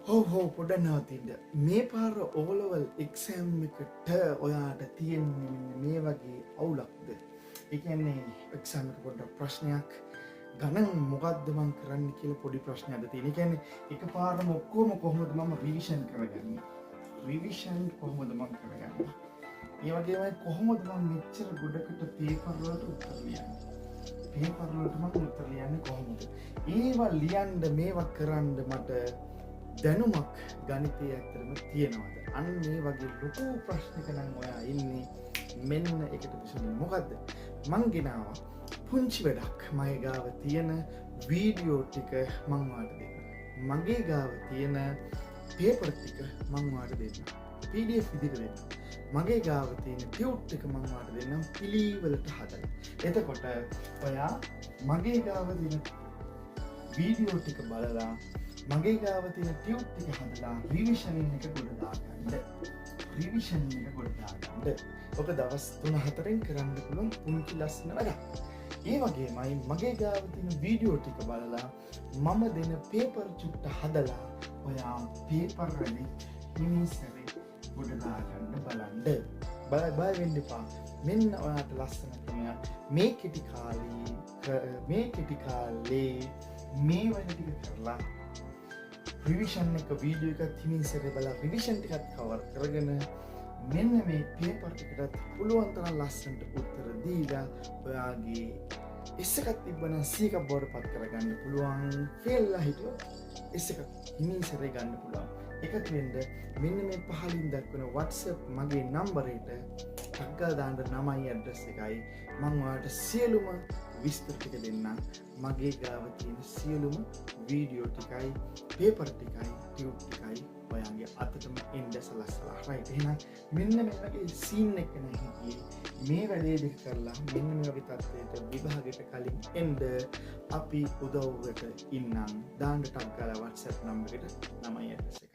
හෝ පොඩ්ඩක් නවතින්න. මේ පාර ඕලෙවල් එක්සෑම් එකට ඔයාට තියෙන්නේ මේ වගේ අවුලක්ද? ඒ කියන්නේ එක්සෑම් එක පොඩ්ඩක් ප්‍රශ්නයක් ගණන් මොකද්ද මම කරන්න කියලා පොඩි ප්‍රශ්නයක් තියෙන. ඒ කියන්නේ එකපාරම ඔක්කොම කොහොමද මම රිවිෂන් කරගන්නේ? රිවිෂන් කොහොමද මම කරගන්නේ? ඒ වගේමයි කොහොමද මම මෙච්චර ගොඩකට පේපර් වලට උත්තර ලියන්නේ? පේපර් වලට මම උත්තර ලියන්නේ කොහොමද? ඒවා ලියන්න මේවා කරන්න මට දැනුමක් ගණිතය ඇත්තරම තියෙනවද? අන්න මේ වගේ ලොකු ප්‍රශ්නක නම් ඔයා ඉන්නේ. මෙන්න එකට විසඳුම මොකද්ද? මං ගෙනාවා පුංචි වැඩක්. මගේ ගාව තියෙන වීඩියෝ ටික මං ඔයාලට දෙන්නම්. මගේ ගාව තියෙන පේපර් ටික මං ඔයාලට දෙන්නම්. PDF විදිහට දෙන්නම්. මගේ ගාව තියෙන ටියුට් ටික මං ඔයාලට දෙන්නම් පිළිවෙලට හදලා. එතකොට ඔයා මගේ ගාව තියෙන වීඩියෝ ටික බලලා මගේ ගාව තියෙන ටියුට් ටික හදලා රිවිෂන් එක ගොඩ දාගන්න. රිවිෂන් එක ගොඩ දාගන්න. ඔක දවස් 3-4න් කරන්න පුළුවන් පුංචි ලස්සන වැඩක්. ඒ වගේමයි මගේ ගාව තියෙන වීඩියෝ ටික බලලා මම දෙන පේපර් චුට්ට හදලා ඔයා පේපර් වලින් ඉනිසරේ ගොඩ දාගන්න බලන්න. බය වෙන්න එපා. මෙන්න ඔයාට ලස්සන ක්‍රමයක්. මේ කෙටි කාලේ මේ වගේ ටික කරලා රිවිෂන් එක වීඩියෝ එකක් හිමින්සරේ බලලා රිවිෂන් ටිකක් කවර් කරගෙන මෙන්න මේ පේපර් එකකට පුළුවන් තරම් ලස්සනට උත්තර දීලා ඔයාගේ S එකක් තිබ්බනම් C එකක් බවට පත් කරගන්න පුළුවන්. ෆේල් වෙලා හිටියොත් S එක හිමින්සරේ ගන්න පුළුවන්. එකතු වෙන්න මෙන්න මේ පහලින් දක්වන WhatsApp මගේ නම්බරයට ටක් ගාලා දාන්න නමයි ඇඩ්‍රස් එකයි මම ඔයාලට සියලුම විස්තර ටික දෙන්නම්. මගේ ගාව තියෙන සියලුම වීඩියෝ ටිකයි පේපර් ටිකයි ටියුට් ටිකයි ඔයාගේ අතටම එන්න සලස්සලා. රයිට්. එහෙනම් මෙන්න මේ වගේ සීන් එක නැහිදී මේ වැඩේ දෙක කරලා මෙන්න මේ වගේ තත්ත්වයට විභාගයට කලින් එන්න අපි උදව්වට ඉන්නම්. දාන්න ටක් ගාලා WhatsApp නම්බරෙට නමයි ඇඩ්‍රස් එක.